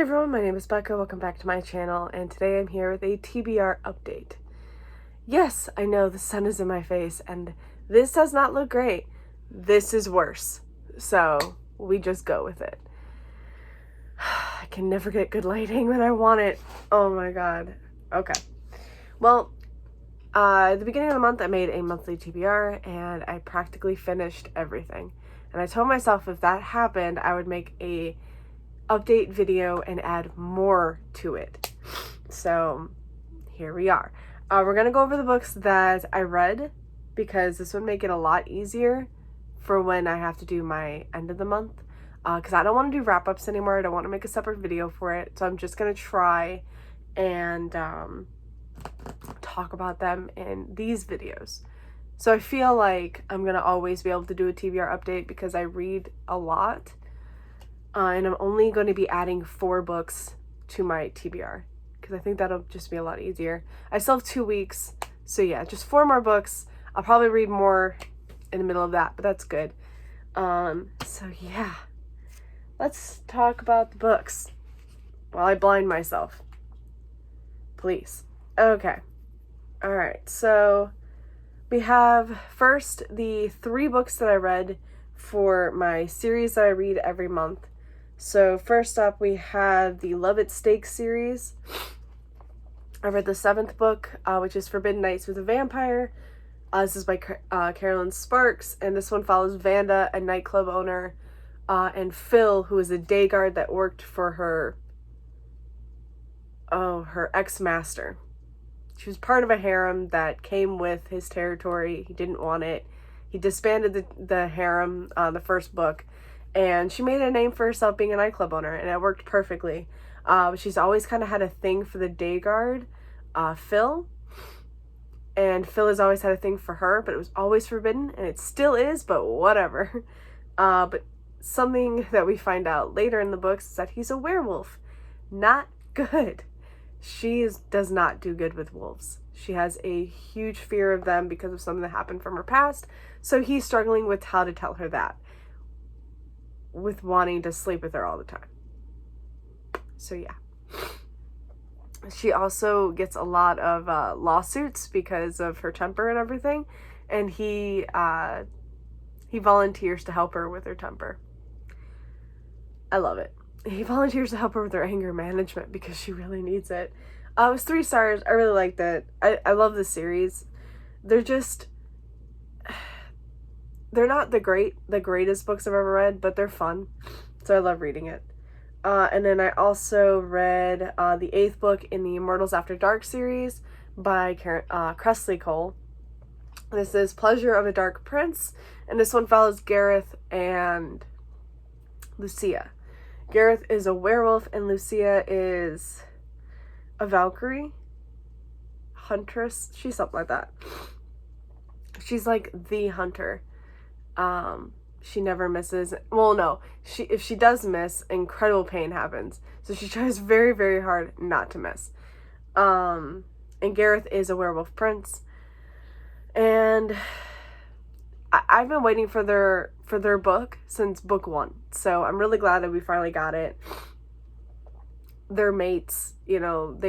everyone, my name is Becca. Welcome back to my channel, and today I'm here with a TBR update. Yes, I know the sun is in my face, and this does not look great. This is worse. So we just go with it. I can never get good lighting when I want it. Oh my god. Okay. Well, at the beginning of the month, I made a monthly TBR, and I practically finished everything. And I told myself if that happened, I would make a update video and add more to it. So here we are. We're gonna go over the books that I read, because this would make it a lot easier for when I have to do my end of the month, because I don't want to do wrap-ups anymore. I don't want to make a separate video for it, so I'm just gonna try and talk about them in these videos. So I feel like I'm gonna always be able to do a TBR update because I read a lot. And I'm only going to be adding 4 books to my TBR because I think that'll just be a lot easier. I still have 2 weeks, so yeah, just 4 more books. I'll probably read more in the middle of that, but that's good. So yeah, let's talk about the books while I blind myself. Please. Okay. All right. So we have first the 3 books that I read for my series that I read every month. So first up, we have the Love at Stake series. I read the 7th book, which is Forbidden Nights with a Vampire. This is by Carolyn Sparks, and this one follows Vanda, a nightclub owner, and Phil, who is a day guard that worked for her ex-master. She was part of a harem that came with his territory. He didn't want it. He disbanded the harem on the first book, and she made a name for herself being a nightclub owner, and it worked perfectly. She's always kind of had a thing for the day guard, Phil, and Phil has always had a thing for her, but it was always forbidden, and it still is, but whatever. But something that we find out later in the books is that he's a werewolf. Not good. She does not do good with wolves. She has a huge fear of them because of something that happened from her past, so he's struggling with how to tell her that, with wanting to sleep with her all the time. So yeah. She also gets a lot of lawsuits because of her temper and everything, and he volunteers to help her with her temper. I love it. He volunteers to help her with her anger management because she really needs it. It was 3 stars. I really liked it. I love the series. They're not the greatest books I've ever read, but they're fun. So I love reading it. And then I also read the 8th book in the Immortals After Dark series by Cressley Cole. This is Pleasure of a Dark Prince, and this one follows Gareth and Lucia. Gareth is a werewolf, and Lucia is a Valkyrie huntress. She's something like that. She's like the hunter. She never misses. Well, no. If she does miss, incredible pain happens. So she tries very, very hard not to miss. And Gareth is a werewolf prince. And I've been waiting for their book since book 1. So I'm really glad that we finally got it. They're mates, you know,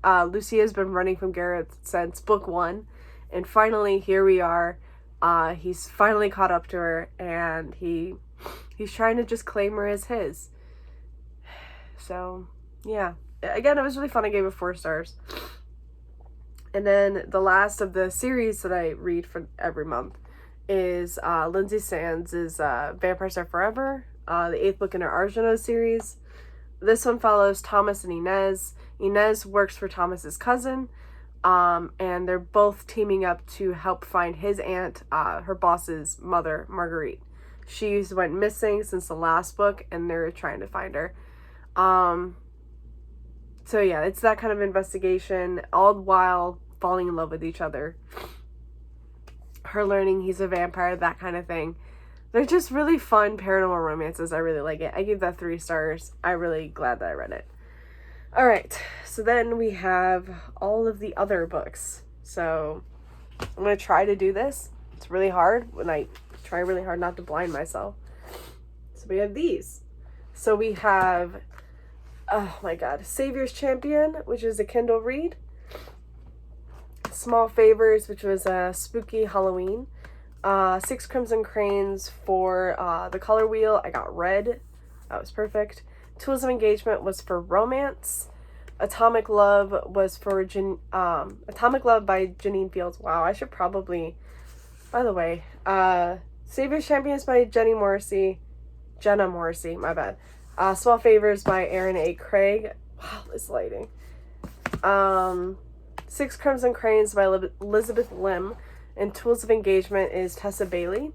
Lucia's been running from Gareth since book 1, and finally here we are. He's finally caught up to her, and he's trying to just claim her as his. So yeah, again, it was really fun. I gave it 4 stars. And then the last of the series that I read for every month is Lindsay Sands' Vampires Are Forever, the 8th book in her Arjuna series. This one follows Thomas and Inez. Inez works for Thomas's cousin, and they're both teaming up to help find his aunt, her boss's mother, Marguerite. She went missing since the last book, and they're trying to find her. So yeah, it's that kind of investigation, all while falling in love with each other. Her learning he's a vampire, that kind of thing. They're just really fun paranormal romances. I really like it. I give that 3 stars. I'm really glad that I read it. Alright, so then we have all of the other books. So I'm going to try to do this. It's really hard when I try really hard not to blind myself. So we have these. So we have oh my god, Savior's Champion, which is a Kindle read. Small Favors, which was a spooky Halloween. 6 Crimson Cranes for the color wheel. I got red. That was perfect. Tools of Engagement was for romance. Atomic Love was for Atomic Love by Janine Fields. Wow, I should probably, by the way, Savior's Champions by Jenna Morrissey, my bad. Small Favors by Aaron A. Craig. Wow, this lighting. 6 Crimson Cranes by Elizabeth Lim, and Tools of Engagement is Tessa Bailey.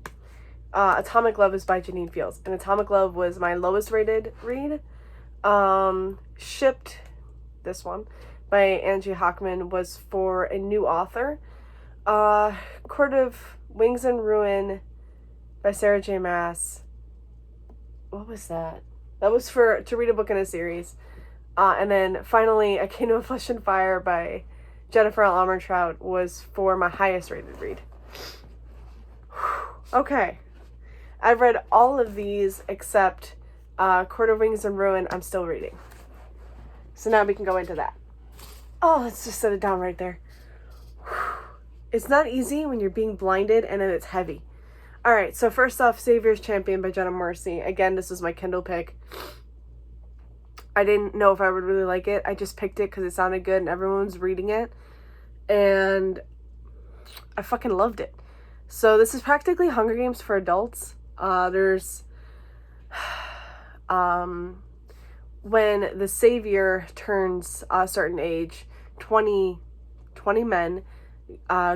Atomic Love is by Janine Fields, and Atomic Love was my lowest rated read. Shipped, this one, by Angie Hockman, was for a new author. Court of Wings and Ruin by Sarah J. Maas. What was that? That was to read a book in a series. And then finally, A Kingdom of Flesh and Fire by Jennifer L. Armentrout was for my highest rated read. Okay. I've read all of these except Court of Wings and Ruin. I'm still reading. So now we can go into that. Oh, let's just set it down right there. It's not easy when you're being blinded and then it's heavy. Alright, so first off, Savior's Champion by Jenna Morrissey. Again, this was my Kindle pick. I didn't know if I would really like it. I just picked it because it sounded good and everyone was reading it. And I fucking loved it. So this is practically Hunger Games for adults. There's when the savior turns a certain age, 20 men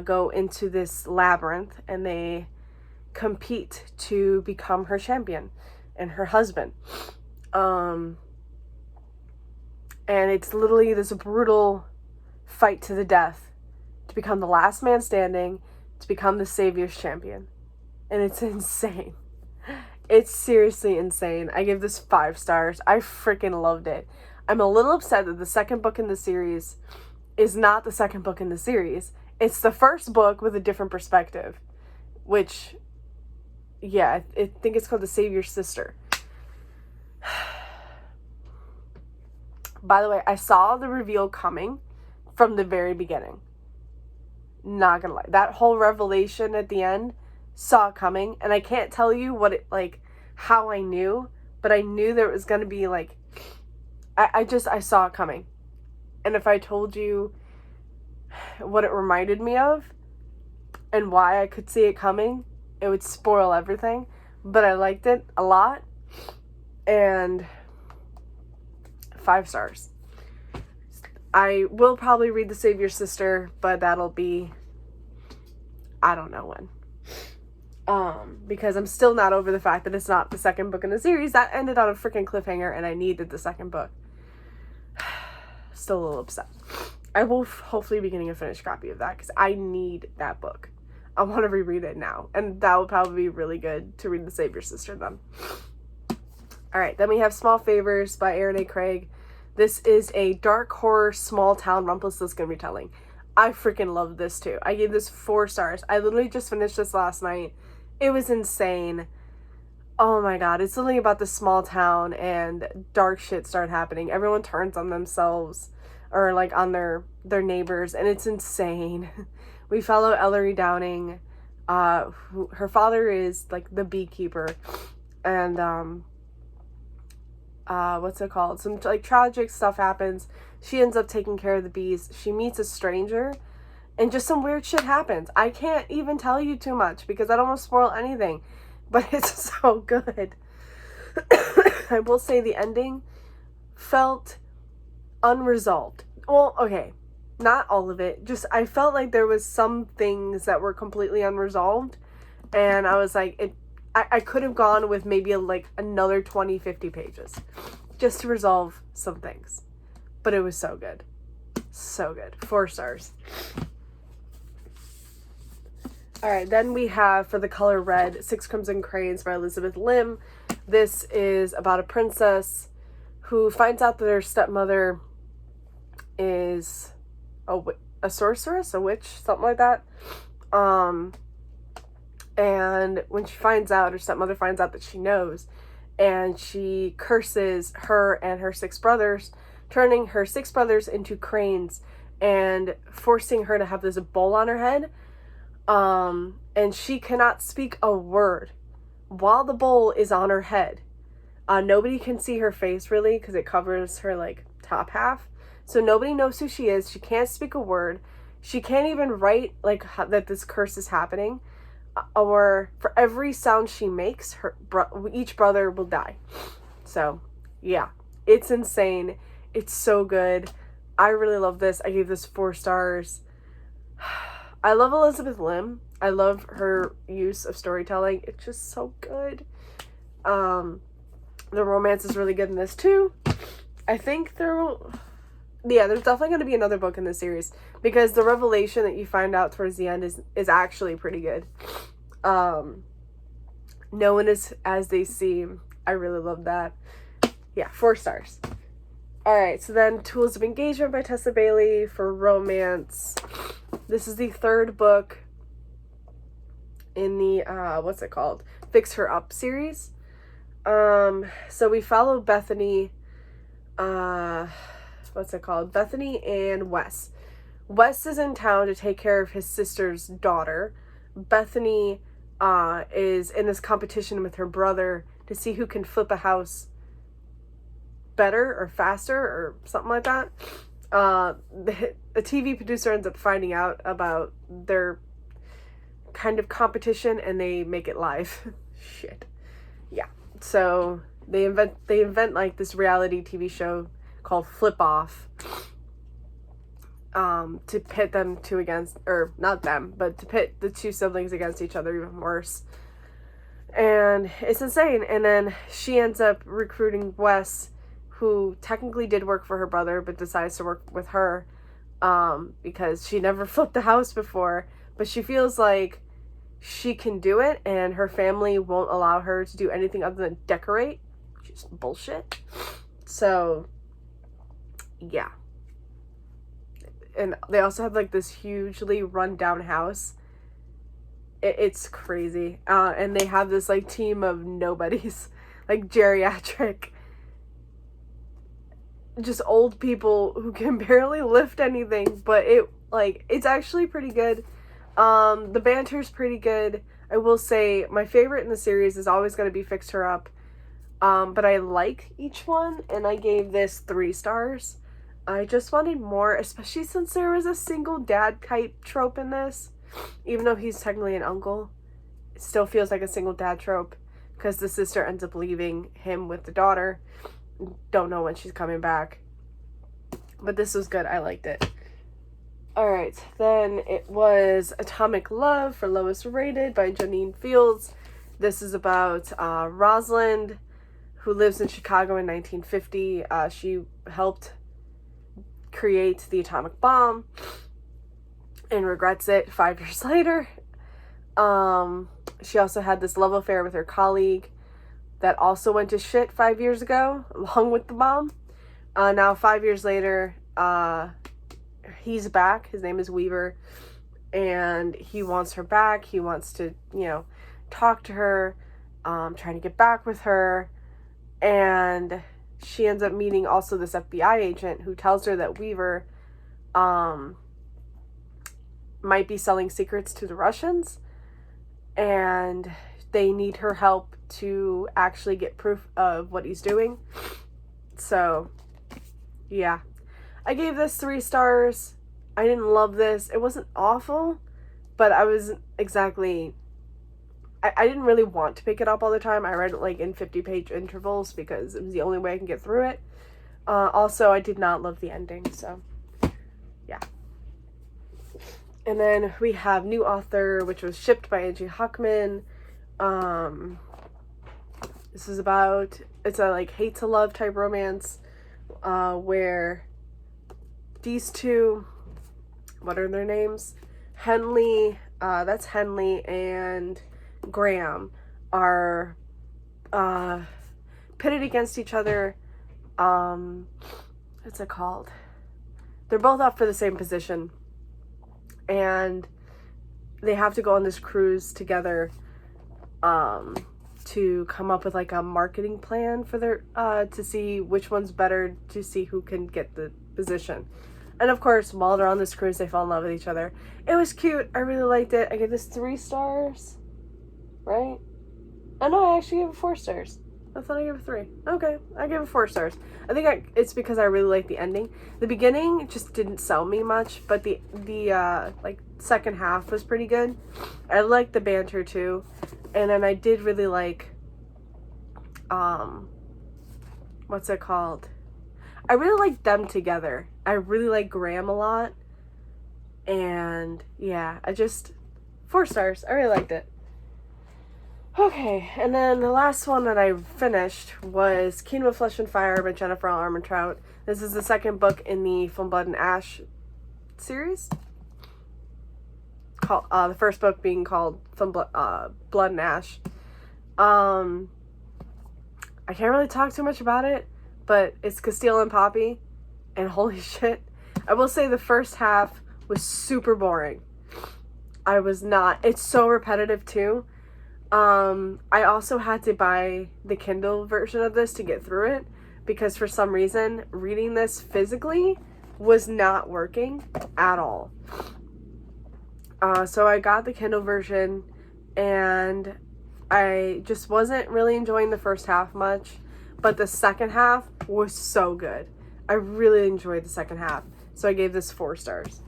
go into this labyrinth and they compete to become her champion and her husband. And it's literally this brutal fight to the death to become the last man standing, to become the Savior's champion. And it's insane. It's seriously insane. I give this 5 stars. I freaking loved it. I'm a little upset that the second book in the series is not the second book in the series. It's the first book with a different perspective. Which, yeah, I think it's called The Savior's Sister. By the way, I saw the reveal coming from the very beginning. Not gonna lie. That whole revelation at the end, saw it coming. And I can't tell you what it, like, how I knew. But I knew there was gonna be, like, I saw it coming. And if I told you what it reminded me of and why I could see it coming, it would spoil everything. But I liked it a lot. And 5 stars. I will probably read The Savior's Sister, but that'll be, I don't know when. Because I'm still not over the fact that it's not the second book in the series. That ended on a freaking cliffhanger and I needed the second book. Still a little upset. I will hopefully be getting a finished copy of that because I need that book. I want to reread it now. And that would probably be really good to read The Savior's Sister then. Alright, then we have Small Favors by Aaron A. Craig. This is a dark horror, small town Rumpelstiltskin retelling. I freaking love this too. I gave this 4 stars. I literally just finished this last night. It was insane. Oh my god. It's literally about this small town and dark shit started happening. Everyone turns on themselves or like on their neighbors and it's insane. We follow Ellery Downing. Her father is like the beekeeper and what's it called? Some like tragic stuff happens. She ends up taking care of the bees. She meets a stranger and just some weird shit happens. I can't even tell you too much because I don't want to spoil anything, but it's so good. I will say the ending felt unresolved. Well, okay, not all of it. Just I felt like there was some things that were completely unresolved and I was like, I could have gone with maybe like another 20-50 pages just to resolve some things. But it was so good. So good. 4 stars. Alright, then we have for the color red, 6 Crimson Cranes by Elizabeth Lim. This is about a princess who finds out that her stepmother is a sorceress, a witch, something like that. And when she finds out, her stepmother finds out that she knows, and she curses her and her 6 brothers, turning her 6 brothers into cranes and forcing her to have this bowl on her head. And she cannot speak a word while the bowl is on her head. Nobody can see her face really because it covers her like top half. So nobody knows who she is. She can't speak a word. She can't even write like that this curse is happening. Or for every sound she makes, each brother will die. So yeah, it's insane. It's so good. I really love this. I gave this 4 stars. I love Elizabeth Lim. I love her use of storytelling. It's just so good. The romance is really good in this too. I think there's definitely going to be another book in this series because the revelation that you find out towards the end is actually pretty good. No one is as they seem. I really love that. Yeah, 4 stars. Alright, so then Tools of Engagement by Tessa Bailey for romance. This is the 3rd book in the, what's it called? Fix Her Up series. So we follow Bethany, what's it called? Bethany and Wes. Wes is in town to take care of his sister's daughter. Bethany, is in this competition with her brother to see who can flip a house better or faster or something like that. The TV producer ends up finding out about their kind of competition and they make it live. Shit. Yeah. So they invent like this reality TV show called Flip Off, to pit them two against, or not them, but to pit the 2 siblings against each other even worse. And it's insane. And then she ends up recruiting Wes, who technically did work for her brother, but decides to work with her, because she never flipped the house before, but she feels like she can do it, and her family won't allow her to do anything other than decorate, which is bullshit. So, yeah. And they also have, like, this hugely run-down house. It's crazy. And they have this, like, team of nobodies, like, geriatric, just old people who can barely lift anything, but it's actually pretty good. The banter's pretty good. I will say my favorite in the series is always going to be Fix Her Up. But I like each one, and I gave this 3 stars. I just wanted more, especially since there was a single dad type trope in this. Even though he's technically an uncle, it still feels like a single dad trope because the sister ends up leaving him with the daughter. Don't know when she's coming back. But this was good. I liked it. Alright, then it was Atomic Love for Lowest Rated by Janine Fields. This is about Rosalind, who lives in Chicago in 1950. She helped create the atomic bomb and regrets it 5 years later. She also had this love affair with her colleague that also went to shit 5 years ago, along with the bomb. Now 5 years later, he's back. His name is Weaver, and he wants her back. He wants to, talk to her, trying to get back with her, and she ends up meeting also this FBI agent who tells her that Weaver might be selling secrets to the Russians, and they need her help to actually get proof of what he's doing. So, yeah. I gave this 3 stars. I didn't love this. It wasn't awful, but I was exactly... I didn't really want to pick it up all the time. I read it like in 50-page intervals because it was the only way I can get through it. Also, I did not love the ending, so yeah. And then we have New Author, which was shipped by Angie Huckman. This is about, it's a like hate to love type romance, where these 2, what are their names? Henley, that's Henley, and Graham are pitted against each other. What's it called? They're both up for the same position, and they have to go on this cruise together to come up with like a marketing plan for their to see which one's better, to see who can get the position. And of course, while they're on this cruise, they fall in love with each other. It was cute. I really liked it. I gave this 3 stars, right? Oh no, I actually gave it 4 stars. I thought I gave it 3. Okay, I gave it 4 stars. I think it's because I really like the ending. The beginning just didn't sell me much, but the like second half was pretty good. I liked the banter too, and then I did really like what's it called? I really like them together. I really like Graham a lot, and yeah, 4 stars. I really liked it. Okay, and then the last one that I finished was Kingdom of Flesh and Fire by Jennifer Armentrout. This is the second book in the From Blood and Ash series. The first book being called From Blood and Ash. I can't really talk too much about it, but it's Castile and Poppy, and holy shit. I will say the first half was super boring. It's so repetitive too. I also had to buy the Kindle version of this to get through it, because for some reason reading this physically was not working at all. So I got the Kindle version, and I just wasn't really enjoying the first half much, but the second half was so good. I really enjoyed the second half, so I gave this 4 stars.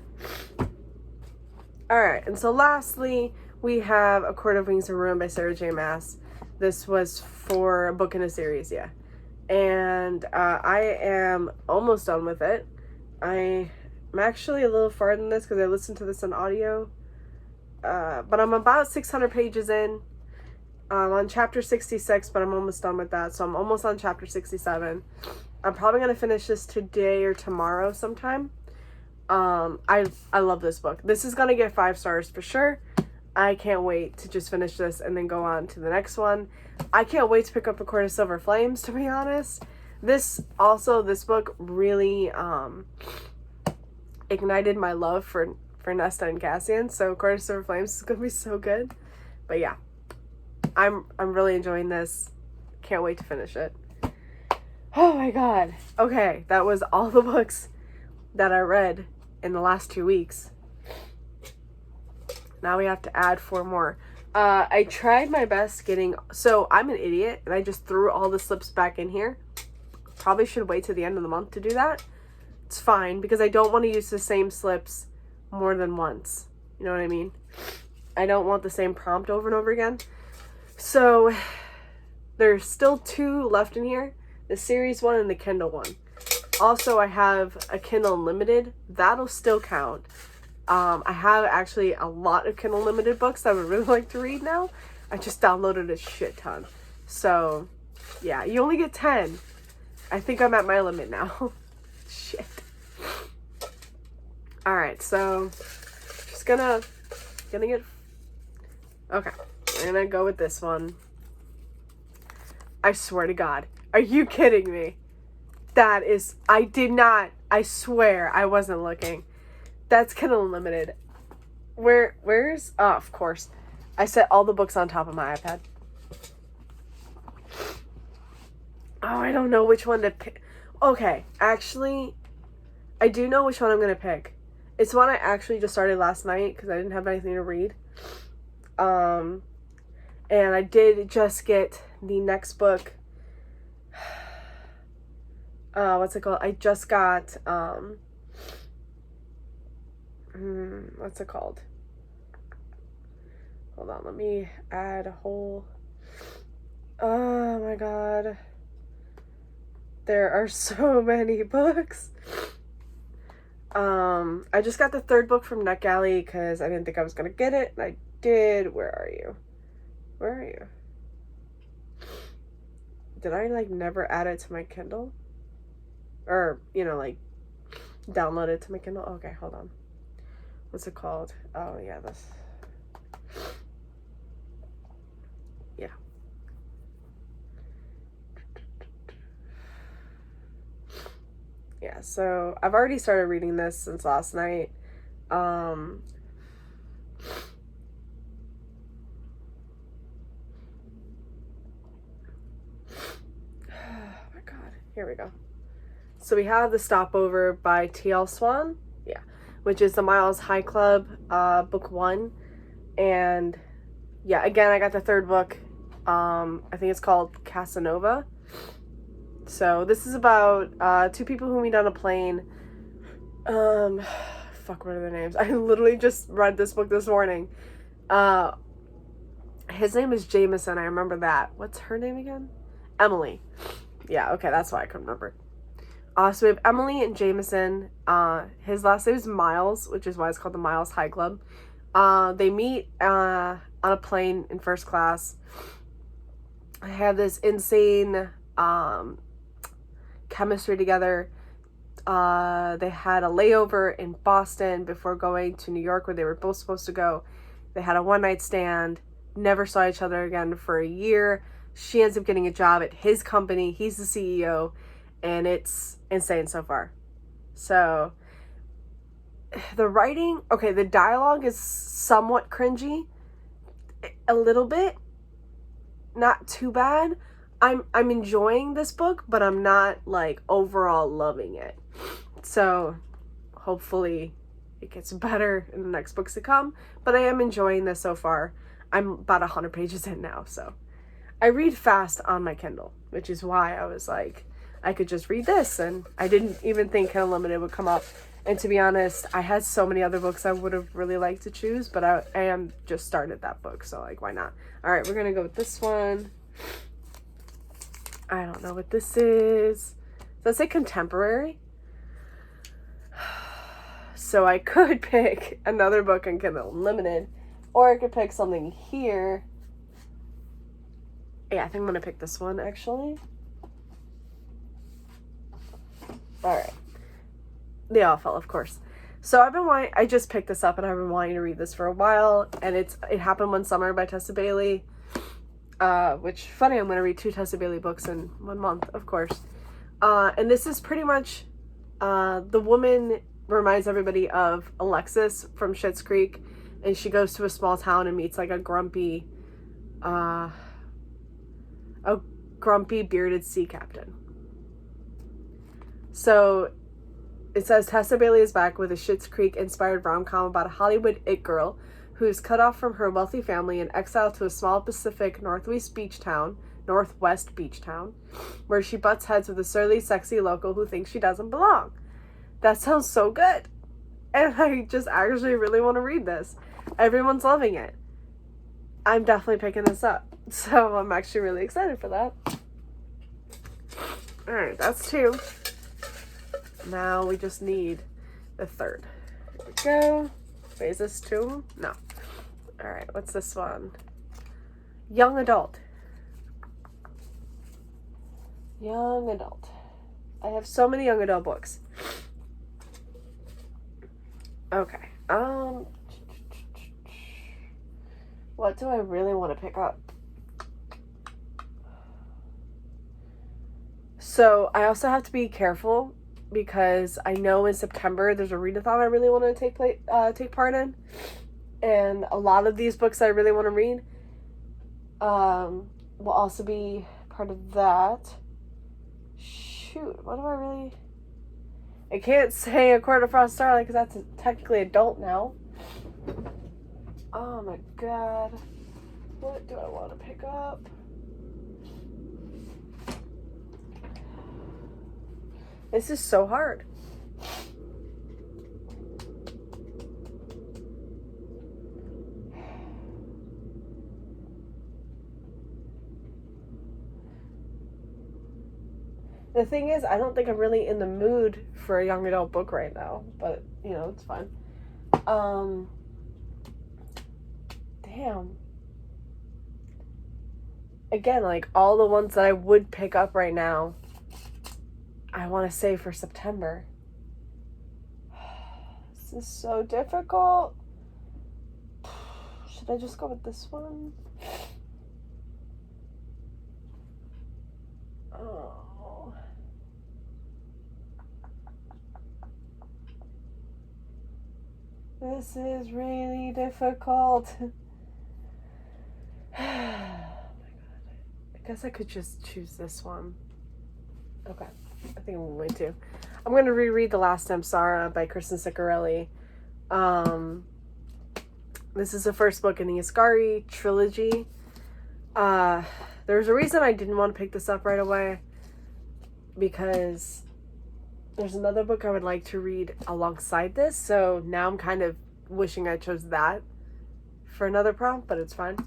Alright, and so lastly, we have A Court of Wings of Ruin by Sarah J. Maas. This was for a book in a series, yeah. And I am almost done with it. I'm actually a little farther than this because I listened to this on audio. But I'm about 600 pages in. I'm on chapter 66, but I'm almost done with that. So I'm almost on chapter 67. I'm probably going to finish this today or tomorrow sometime. I love this book. This is going to get 5 stars for sure. I can't wait to just finish this and then go on to the next one. I can't wait to pick up A Court of Silver Flames, to be honest. This book really ignited my love for Nesta and Cassian, so A Court of Silver Flames is gonna be so good. But yeah, I'm really enjoying this. Can't wait to finish it. Oh my god. Okay, that was all the books that I read in the last 2 weeks. Now we have to add 4 more. I tried my best so I'm an idiot and I just threw all the slips back in here. Probably should wait till the end of the month to do that. It's fine because I don't want to use the same slips more than once. You know what I mean? I don't want the same prompt over and over again. So there's still 2 left in here. The series one and the Kindle one. Also, I have a Kindle Unlimited. That'll still count. I have actually a lot of Kindle Unlimited books that I would really like to read now. I just downloaded a shit ton. So, yeah, you only get 10. I think I'm at my limit now. Shit. Alright, so, just gonna get, okay, I'm gonna go with this one. I swear to God. Are you kidding me? I swear I wasn't looking. That's Kindle Unlimited. Where's... Oh, of course. I set all the books on top of my iPad. Oh, I don't know which one to pick. Okay, actually, I do know which one I'm going to pick. It's one I actually just started last night because I didn't have anything to read. And I did just get the next book. What's it called? I just got... what's it called? Hold on, let me add a whole... Oh my god. There are so many books. I just got the 3rd book from NetGalley because I didn't think I was gonna get it, and I did. Where are you? Where are you? Did I, like, never add it to my Kindle? Or, you know, like, download it to my Kindle? Okay, hold on. What's it called? Oh, yeah, this. Yeah. Yeah, so I've already started reading this since last night. Here we go. So we have the Stopover by T.L. Swan, yeah, which is the Miles High Club, book 1. And yeah, again, I got the third book. I think it's called Casanova. So this is about two people who meet on a plane. Fuck, what are their names? I literally just read this book this morning. His name is Jameson. I remember that. What's her name again? Emily. Yeah, okay, that's why I couldn't remember. So we have Emily and Jameson. His last name is Miles, which is why it's called the Miles High Club. They meet on a plane in first class. I have this insane chemistry together. They had a layover in Boston before going to New York, where they were both supposed to go. They had a one-night stand, never saw each other again for a year. She ends up getting a job at his company. He's the CEO, and it's insane so far. So the writing, okay, the dialogue is somewhat cringy, a little bit, not too bad. I'm enjoying this book, but I'm not like overall loving it. So hopefully it gets better in the next books to come, but I am enjoying this so far. I'm about 100 pages in now, so I read fast on my Kindle, which is why I was like, I could just read this, and I didn't even think Kindle Unlimited would come up. And to be honest, I had so many other books I would have really liked to choose, but I am just started that book, so like, why not? All right, we're gonna go with this one. I don't know what this is. Does it say contemporary? So I could pick another book on Kindle Unlimited, or I could pick something here. Yeah, I think I'm gonna pick this one, actually. All right. They all fell, of course. So I just picked this up, and I've been wanting to read this for a while, and it Happened One Summer by Tessa Bailey. Which, funny, I'm going to read 2 Tessa Bailey books in 1 month, of course. And this is pretty much, the woman reminds everybody of Alexis from Schitt's Creek, and she goes to a small town and meets like a grumpy bearded sea captain. So it says Tessa Bailey is back with a Schitt's Creek inspired rom-com about a Hollywood it girl who is cut off from her wealthy family and exiled to a small Pacific Northwest beach town, where she butts heads with a surly, sexy local who thinks she doesn't belong. That sounds so good. And I just actually really want to read this. Everyone's loving it. I'm definitely picking this up. So I'm actually really excited for that. Alright, that's 2. Now we just need the 3rd. Here we go. Wait, is this 2? No. Alright, what's this one? Young adult. Young adult. I have so many young adult books. Okay. What do I really want to pick up? So I also have to be careful because I know in September there's a readathon I really want to take part in, and a lot of these books I really want to read will also be part of that. Shoot, what do I really... I can't say A Court of Frost Starlight because that's technically adult now. Oh my god. What do I want to pick up? This is so hard. The thing is, I don't think I'm really in the mood for a young adult book right now, but, you know, it's fine. Damn. Again, like, all the ones that I would pick up right now, I want to save for September. This is so difficult. Should I just go with this one? Oh. This is really difficult. Oh my god. I guess I could just choose this one. Okay, I think I'm going to. I'm going to reread The Last Samsara by Kristen Ciccarelli. This is the first book in the Ascari trilogy. There's a reason I didn't want to pick this up right away, because there's another book I would like to read alongside this, so now I'm kind of wishing I chose that for another prompt, but it's fine.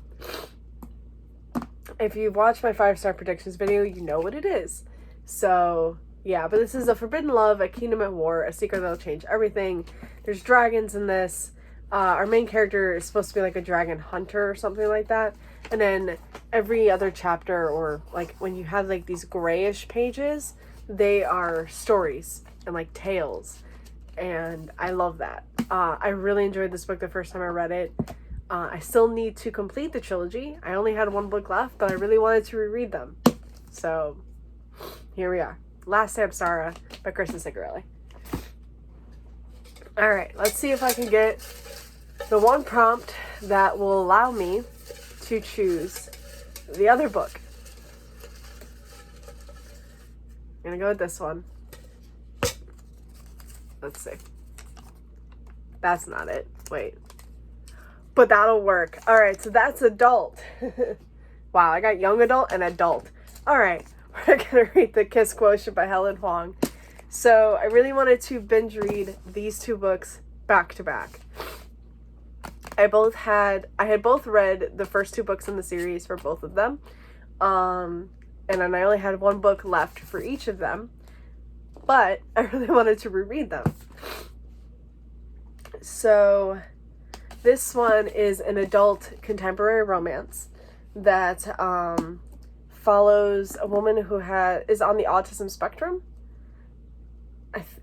If you've watched my 5-star predictions video, you know what it is. So, yeah, but this is A Forbidden Love, A Kingdom at War, A Secret That'll Change Everything. There's dragons in this. Our main character is supposed to be like a dragon hunter or something like that. And then every other chapter, or like when you have like these grayish pages, they are stories and like tales. And I love that. I really enjoyed this book the first time I read it. I still need to complete the trilogy. I only had one book left, but I really wanted to reread them. So here we are. Last Samsara by Kristen Ciccarelli. Alright, let's see if I can get the one prompt that will allow me to choose the other book. I'm gonna go with this one. Let's see. That's not it. Wait. But that'll work. Alright, so that's adult. Wow, I got young adult and adult. Alright, we're gonna read The Kiss Quotient by Helen Huang. So I really wanted to binge read these two books back to back. I had both read the first two books in the series for both of them. And then I only had one book left for each of them. But I really wanted to reread them. So this one is an adult contemporary romance that follows a woman who is on the autism spectrum.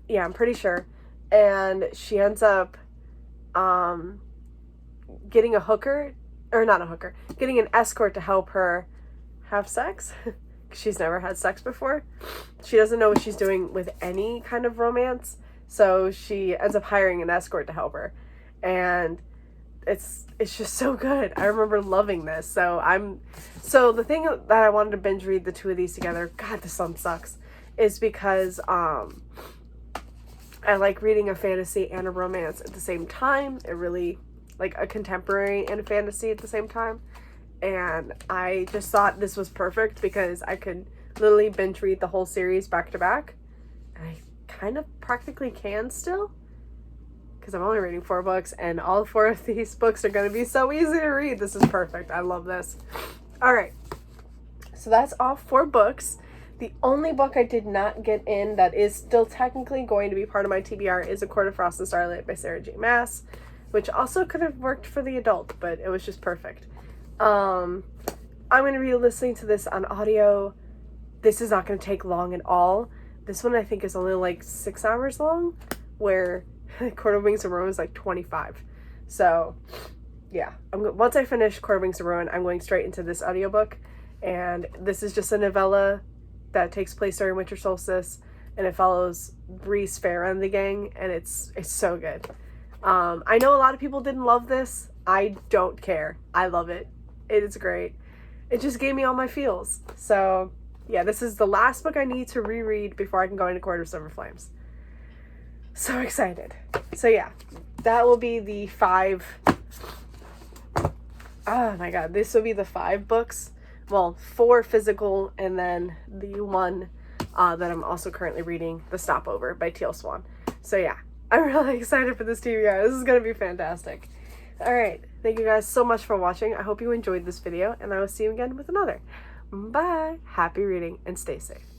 I'm pretty sure. And she ends up getting getting an escort to help her have sex. She's never had sex before. She doesn't know what she's doing with any kind of romance. So she ends up hiring an escort to help her. And it's just so good. I remember loving this. So the thing that I wanted to binge read the two of these together, God, this one sucks, is because I like reading a fantasy and a romance at the same time. It really, like a contemporary and a fantasy at the same time. And I just thought this was perfect because I could literally binge read the whole series back to back. And I kind of practically can still, because I'm only reading 4 books, and all 4 of these books are going to be so easy to read. This is perfect. I love this. All right. So that's all 4 books. The only book I did not get in that is still technically going to be part of my TBR is A Court of Frost and Starlight by Sarah J. Maas, which also could have worked for the adult, but it was just perfect. I'm going to be listening to this on audio. This is not going to take long at all. This one I think is only like 6 hours long, where Court of Wings of Ruin is like 25. So yeah, once I finish Court of Wings of Ruin, I'm going straight into this audiobook. And this is just a novella that takes place during winter solstice, and it follows Breeze, Farah, and the gang, and it's so good. I know a lot of people didn't love this. I don't care. I love it. It is great. It just gave me all my feels. So yeah, this is the last book I need to reread before I can go into Court of Silver Flames. So excited. So yeah, that will be the 5. Oh my god, this will be the 5 books. Well, 4 physical, and then the one that I'm also currently reading, The Stopover by Teal Swan. So yeah, I'm really excited for this TBR. This is going to be fantastic. Alright, thank you guys so much for watching. I hope you enjoyed this video, and I will see you again with another. Bye! Happy reading, and stay safe.